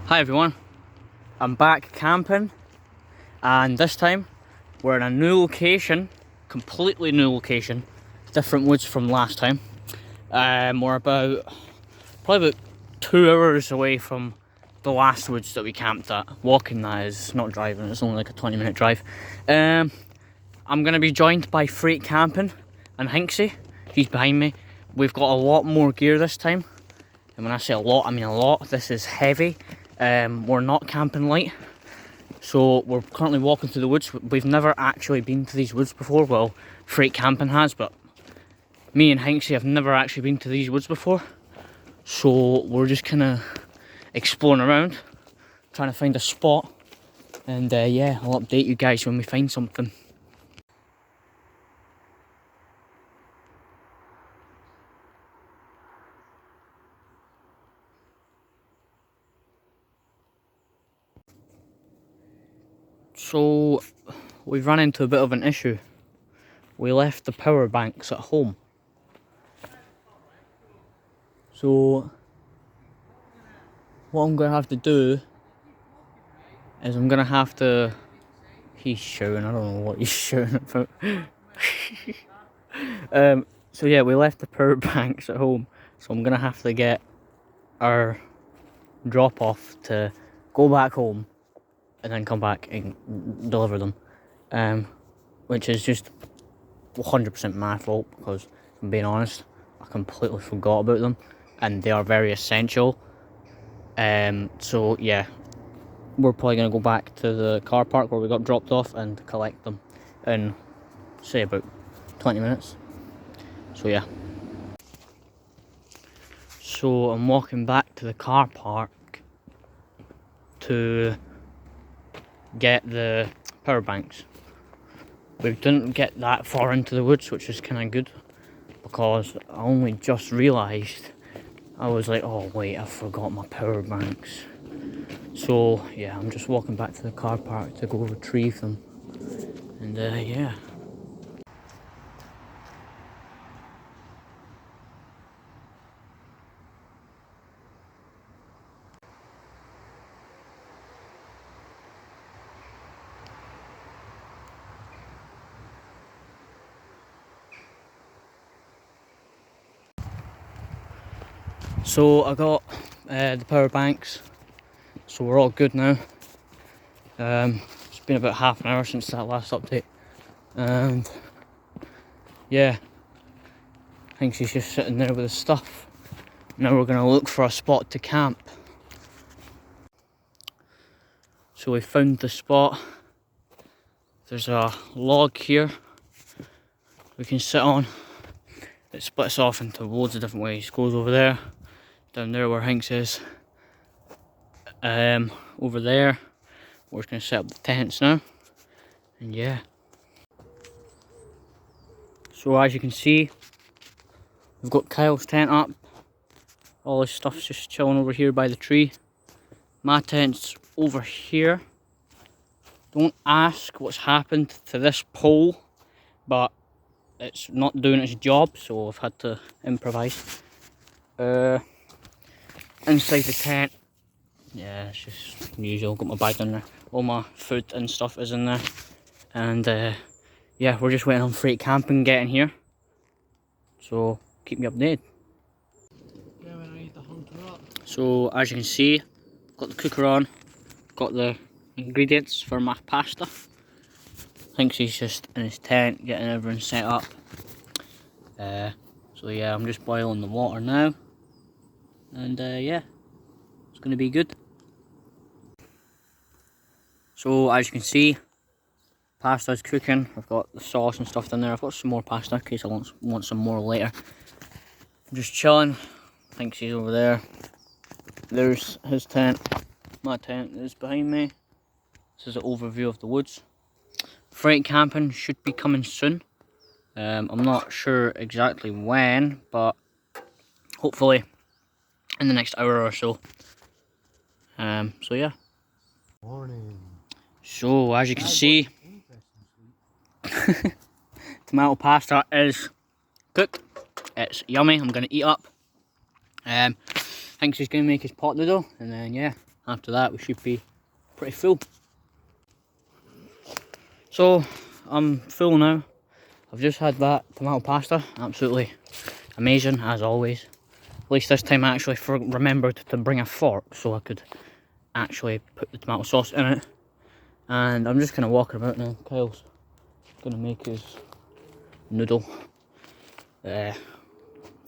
Hi everyone, I'm back camping and this time we're in a new location, completely new location, different woods from last time. We're probably about 2 hours away from the last woods that we camped at. Walking, that is, not driving, it's only like a 20-minute drive. I'm going to be joined by Freight Camping and Hinksy, he's behind me. We've got a lot more gear this time, and when I say a lot, I mean a lot. This is heavy. We're not camping light, so we're currently walking through the woods. We've never actually been to these woods before. Well, Freight Camping has, but me and Hinksy have never actually been to these woods before. So we're just kind of exploring around, trying to find a spot, and yeah, I'll update you guys when we find something. So we've run into a bit of an issue. We left the power banks at home. So what I'm going to have to do is I'm going to have to... He's shouting, I don't know what he's shouting about. So yeah, we left the power banks at home. So I'm going to have to get our drop off to go back home and then come back and deliver them. Which is just 100% my fault, because if I'm being honest, I completely forgot about them and they are very essential. So yeah, we're probably going to go back to the car park where we got dropped off and collect them in, say, about 20 minutes. So yeah. So I'm walking back to the car park to get the power banks. We didn't get that far into the woods, which is kind of good, because I only just realised, I was like, oh wait, I forgot my power banks. So yeah, I'm just walking back to the car park to go retrieve them, and yeah. So I got the power banks, so we're all good now. It's been about half an hour since that last update, and yeah, I think she's just sitting there with his stuff. Now we're going to look for a spot to camp. So we found the spot. There's a log here we can sit on. It splits off into loads of different ways. Goes over there, down there where Hinks is. Over there, we're just going to set up the tents now, and yeah. So as you can see, we've got Kyle's tent up. All his stuff's just chilling over here by the tree. My tent's over here. Don't ask what's happened to this pole, but it's not doing its job, so I've had to improvise. Inside the tent, yeah, it's just usual. Got my bag in there. All my food and stuff is in there. And yeah, we're just waiting on Freight Camping getting here. So keep me updated. So as you can see, got the cooker on, got the ingredients for my pasta. I think he's just in his tent getting everything set up. So yeah, I'm just boiling the water now, and yeah, it's going to be good. So as you can see, pasta's cooking. I've got the sauce and stuff in there. I've got some more pasta in case I want some more later. I'm just chilling. I think she's over there. There's his tent. My tent is behind me. This is an overview of the woods. Freight Camping should be coming soon. I'm not sure exactly when, but hopefully in the next hour or so. So yeah. Morning. So as you can see, tomato pasta is cooked. It's yummy. I'm gonna eat up. I think she's gonna make his pot noodle, and then yeah, After that, we should be pretty full. So, I'm full now. I've just had that tomato pasta, absolutely amazing as always. At least this time I actually remembered to bring a fork so I could actually put the tomato sauce in it. And I'm just kind of walking about now. Kyle's gonna make his noodle.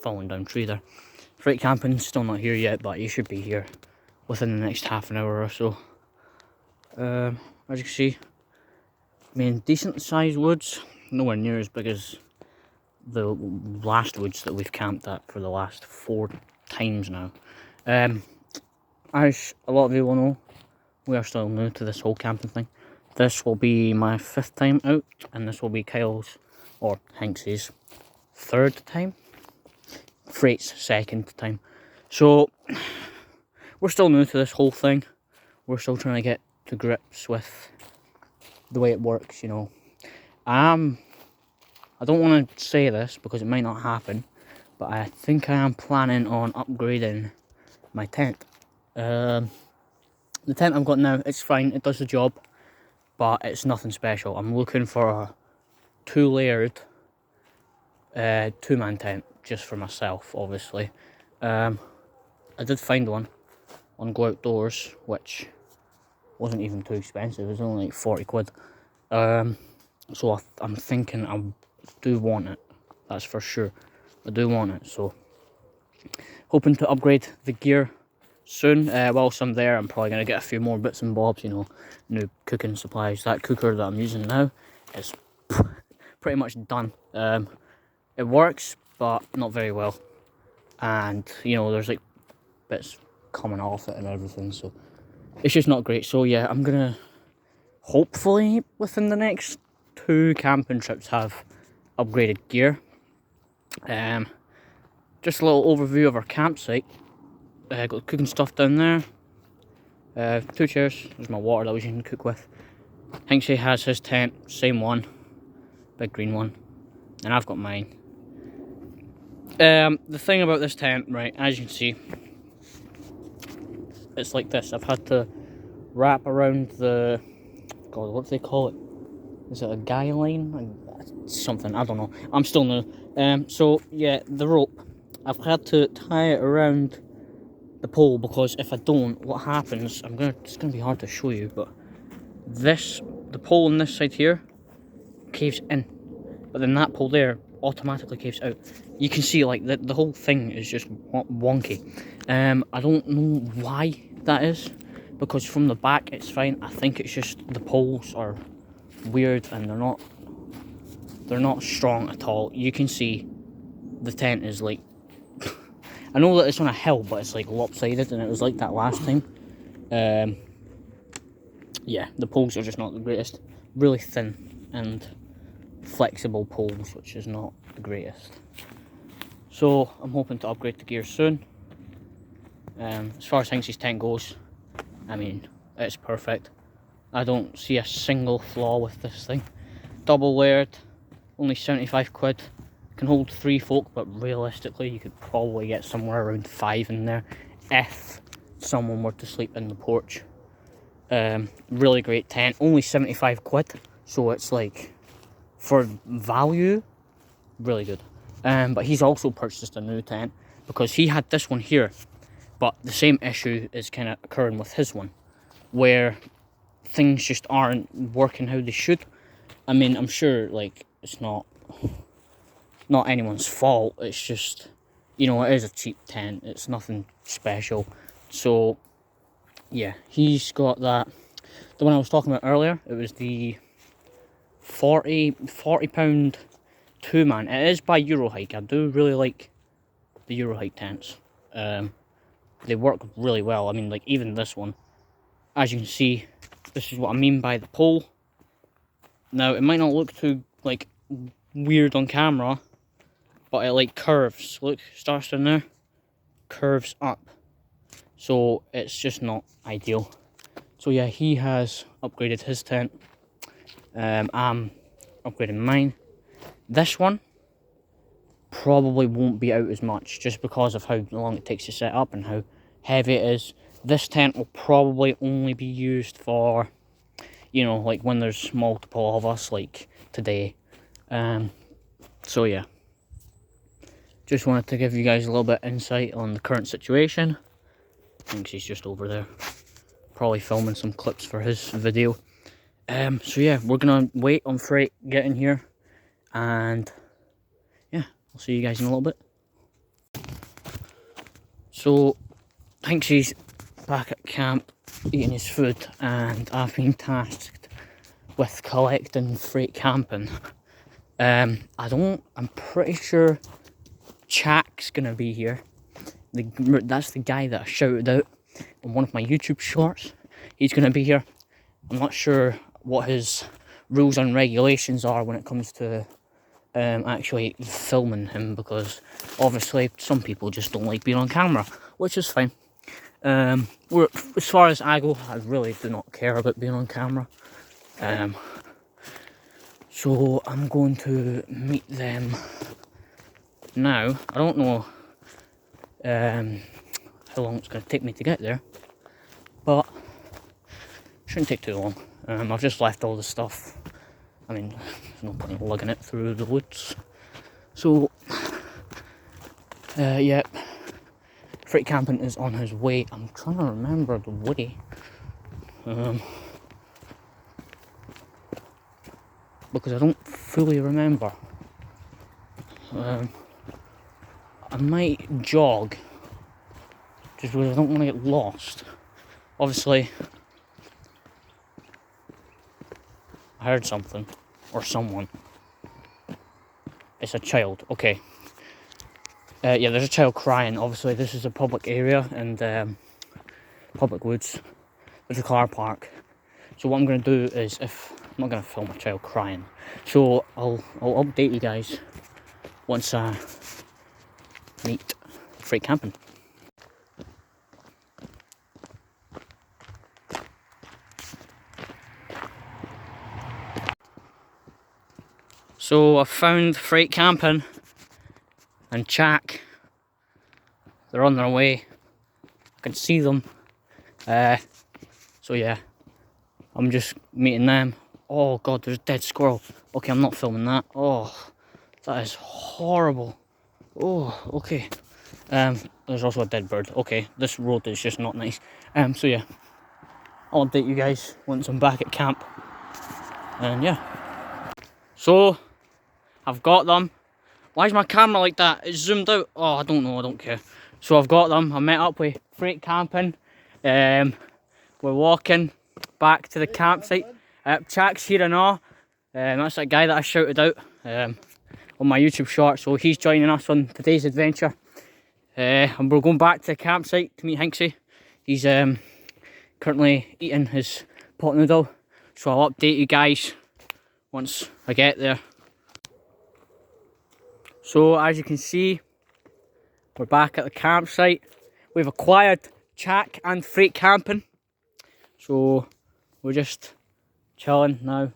Falling down tree there. Freight camping's still not here yet, but he should be here within the next half an hour or so. As you can see, I mean, decent sized woods, nowhere near as big as the last woods that we've camped at for the last 4 times now. As a lot of you will know, we are still new to this whole camping thing. This will be my 5th time out, and this will be Kyle's, or Hanks's, 3rd time. Freight's 2nd time. So, we're still new to this whole thing. We're still trying to get to grips with the way it works, you know. I don't want to say this because it might not happen, but I think I am planning on upgrading my tent. The tent I've got now, it's fine, it does the job, but it's nothing special. I'm looking for a 2-layered 2-man tent, just for myself, obviously. I did find one on Go Outdoors, which wasn't even too expensive. It was only like 40 quid. So I'm thinking I do want it, that's for sure. I do want it, so hoping to upgrade the gear soon. Whilst I'm there, I'm probably going to get a few more bits and bobs, you know, new cooking supplies. That cooker that I'm using now is pretty much done. It works, but not very well, and you know, there's like bits coming off it and everything, so it's just not great. So yeah, I'm gonna hopefully within the next 2 camping trips have upgraded gear. Just a little overview of our campsite. Got cooking stuff down there. 2 chairs. There's my water that I was using to cook with. Hanksy has his tent, same one, big green one, and I've got mine. The thing about this tent, right, as you can see, it's like this. I've had to wrap around the, God, what do they call it? Is it a guy line? Something, I don't know. I'm still new. So yeah, the rope, I've had to tie it around the pole, because if I don't, what happens, it's gonna be hard to show you, but the pole on this side here caves in, but then that pole there automatically caves out. You can see like the whole thing is just wonky. I don't know why that is, because from the back it's fine. I think it's just the poles are weird and they're not strong at all. You can see the tent is like I know that it's on a hill, but it's like lopsided, and it was like that last time. Yeah, the poles are just not the greatest. Really thin and flexible poles, which is not the greatest. So I'm hoping to upgrade the gear soon. As far as Hinksy's tent goes, I mean, it's perfect. I don't see a single flaw with this thing. Double layered, only 75 quid. Can hold 3 folk, but realistically you could probably get somewhere around 5 in there if someone were to sleep in the porch. Really great tent, only 75 quid, so it's like, for value, really good. But he's also purchased a new tent, because he had this one here, but the same issue is kind of occurring with his one, where things just aren't working how they should. I mean, I'm sure like it's not anyone's fault, it's just, you know, it is a cheap tent, it's nothing special. So yeah, he's got that. The one I was talking about earlier, it was the 40 pound 2-man. It is by Eurohike. I do really like the Eurohike tents. They work really well. I mean, like even this one, as you can see, this is what I mean by the pole. Now it might not look too like weird on camera, but it like curves. Look, starts down there, curves up, so it's just not ideal. So yeah, he has upgraded his tent. I'm upgrading mine. This one probably won't be out as much, just because of how long it takes to set up and how heavy it is. this tent will probably only be used for, you know, like when there's multiple of us, like today. So yeah, just wanted to give you guys a little bit of insight on the current situation. I think she's just over there, probably filming some clips for his video. So yeah, we're gonna wait on Freight getting here, and yeah, I'll see you guys in a little bit. So Hinksy's back at camp eating his food, and I've been tasked with collecting Freight camping. I'm pretty sure Chak's gonna be here. That's the guy that I shouted out on one of my YouTube shorts. He's gonna be here. I'm not sure what his rules and regulations are when it comes to actually filming him, because obviously some people just don't like being on camera, which is fine. As far as I go, I really do not care about being on camera. So I'm going to meet them now. I don't know how long it's going to take me to get there, but shouldn't take too long. I've just left all the stuff. I mean, there's no point in lugging it through the woods. So, yeah, Freight camping is on his way. I'm trying to remember the way. Because I don't fully remember. I might jog, just because I don't want to get lost. Obviously, I heard something, or someone. It's a child, okay. Yeah, there's a child crying. Obviously, this is a public area and public woods. There's a car park. So what I'm going to do is, I'm not going to film a child crying. So I'll update you guys once I meet Freight camping. So I found Freight camping and Chak. They're on their way. I can see them. So yeah, I'm just meeting them. Oh god, there's a dead squirrel. Okay, I'm not filming that. Oh, that is horrible. Oh, okay. There's also a dead bird. Okay, this road is just not nice. So yeah, I'll update you guys once I'm back at camp. And yeah. So, I've got them. Why is my camera like that? It's zoomed out. Oh, I don't know, I don't care. So I've got them. I met up with Freight camping. We're walking back to the campsite. Chak's here and all. That's that guy that I shouted out on my YouTube short. So he's joining us on today's adventure. And we're going back to the campsite to meet Hinksy. He's currently eating his pot noodle. So I'll update you guys once I get there. So as you can see, we're back at the campsite. We've acquired Chak and Freight camping. So we're just chilling now.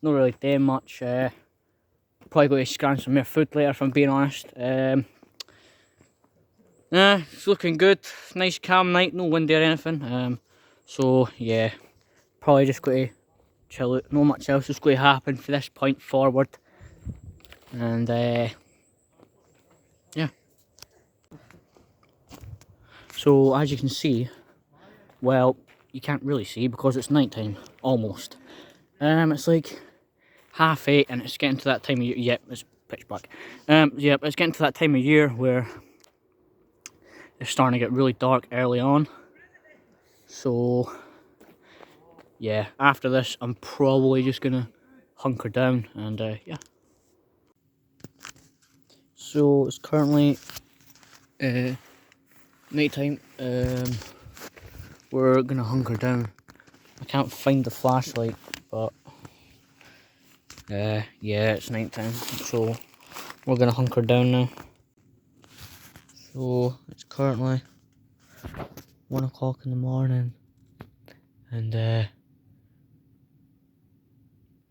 Not really doing much. Probably going to scrounge some more food later, if I'm being honest. Yeah, it's looking good. Nice calm night, no wind or anything. So yeah, probably just going to chill out. Not much else is going to happen from this point forward. And yeah. So as you can see, well, you can't really see because it's night time, almost. It's like 8:30 and it's getting to that time of year. Yep, it's pitch black. Yeah, it's getting to that time of year where it's starting to get really dark early on. So yeah, after this I'm probably just gonna hunker down and yeah. So it's currently night time. We're gonna hunker down. I can't find the flashlight, but yeah, it's night time, so we're gonna hunker down now. So it's currently 1 o'clock in the morning, and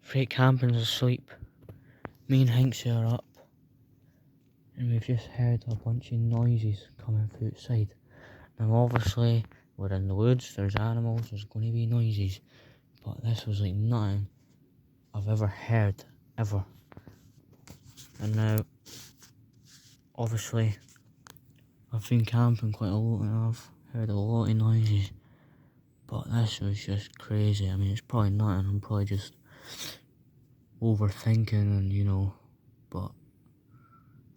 Freight camping's asleep. Me and Hinksy are up, and we've just heard a bunch of noises coming from outside. Now obviously we're in the woods, there's animals, there's going to be noises. But this was like nothing I've ever heard, ever. And now, obviously, I've been camping quite a lot and I've heard a lot of noises. But this was just crazy. I mean, it's probably nothing, I'm probably just overthinking and, you know, but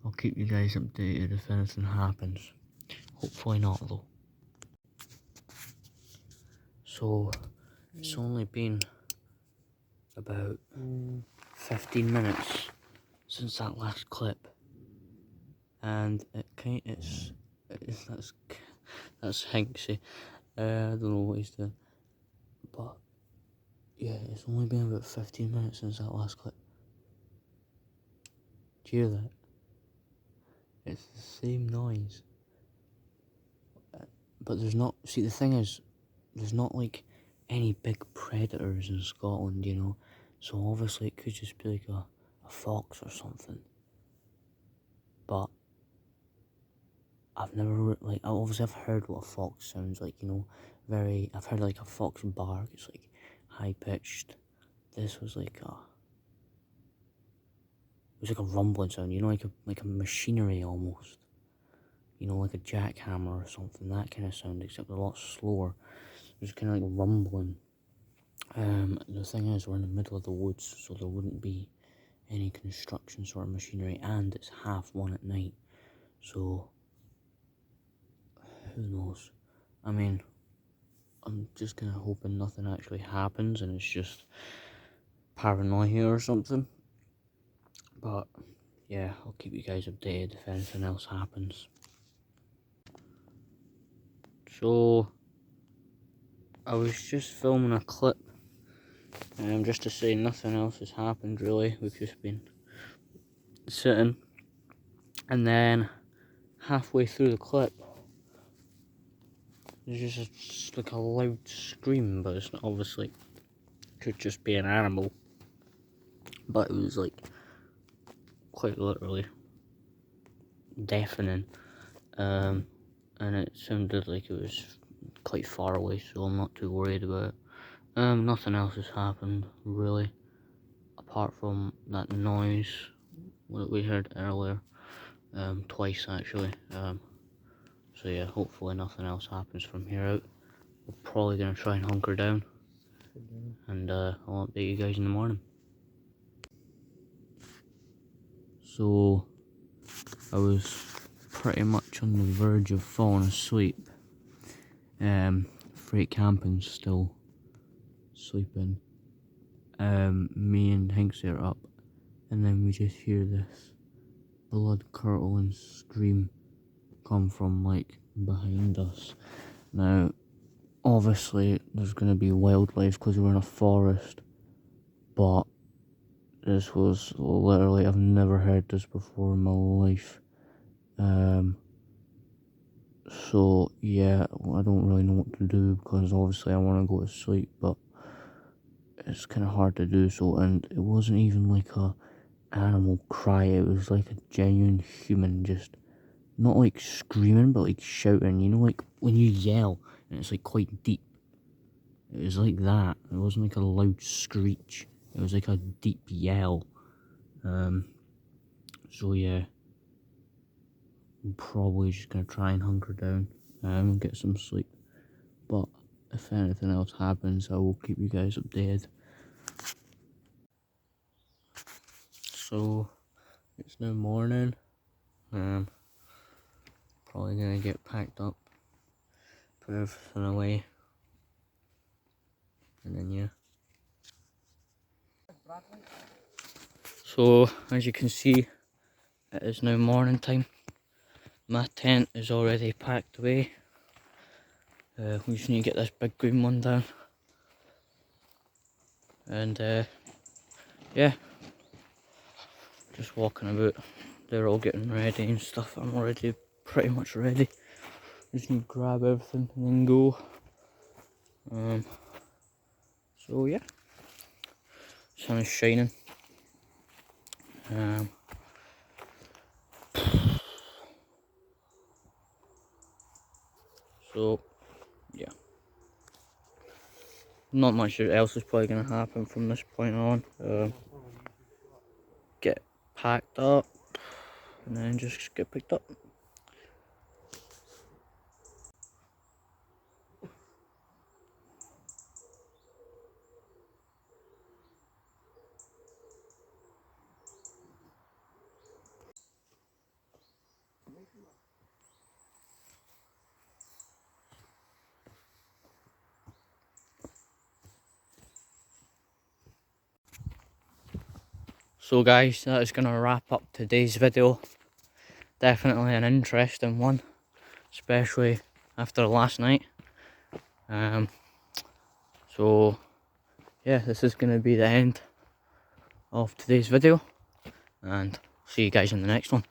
I'll keep you guys updated if anything happens. Hopefully not, though. So, it's only been about 15 minutes since that last clip, and that's Hanksy. I don't know what he's doing, but yeah, it's only been about 15 minutes since that last clip. Do you hear that? It's the same noise, but there's not. See, the thing is, there's not like any big predators in Scotland, you know. So obviously it could just be like a fox or something. But I've never, like, obviously I've heard what a fox sounds like, you know, I've heard like a fox bark, it's like high pitched. This was like it was like a rumbling sound, you know, like a machinery almost. You know, like a jackhammer or something, that kind of sound, except a lot slower. It was kind of like rumbling. The thing is, we're in the middle of the woods, so there wouldn't be any construction sort of machinery, and it's 1:30 at night, so who knows? I mean, I'm just kind of hoping nothing actually happens and it's just paranoia or something. But yeah, I'll keep you guys updated if anything else happens. So I was just filming a clip, just to say nothing else has happened really. We've just been sitting, and then halfway through the clip there's just like a loud scream, but it's not, obviously could just be an animal, but it was like quite literally deafening, and it sounded like it was quite far away, so I'm not too worried about it. Nothing else has happened really, apart from that noise that we heard earlier, twice actually. So yeah, hopefully nothing else happens from here out. We're probably gonna try and hunker down, and I'll update you guys in the morning. So I was pretty much on the verge of falling asleep. Freight camping's still sleeping. Me and Hinksy are up, and then we just hear this blood curdling scream come from like behind us. Now, obviously, there's gonna be wildlife because we're in a forest, but this was literally, I've never heard this before in my life. So yeah, I don't really know what to do because obviously I want to go to sleep, but it's kind of hard to do so. And it wasn't even like a animal cry, it was like a genuine human, just not like screaming but like shouting, you know, like when you yell and it's like quite deep. It was like that. It wasn't like a loud screech, it was like a deep yell. So yeah, I'm probably just gonna try and hunker down and get some sleep, but if anything else happens I will keep you guys updated. So it's now morning. Probably gonna get packed up, put everything away, and then yeah. So as you can see, it is now morning time. My tent is already packed away. We just need to get this big green one down, and yeah, just walking about. They're all getting ready and stuff. I'm already pretty much ready. Just need to grab everything and then go. So yeah, sun is shining. So yeah. not much else is probably going to happen from this point on. Get packed up and then just get picked up. So guys, that is going to wrap up today's video. Definitely an interesting one, especially after last night. So yeah, this is going to be the end of today's video, and see you guys in the next one.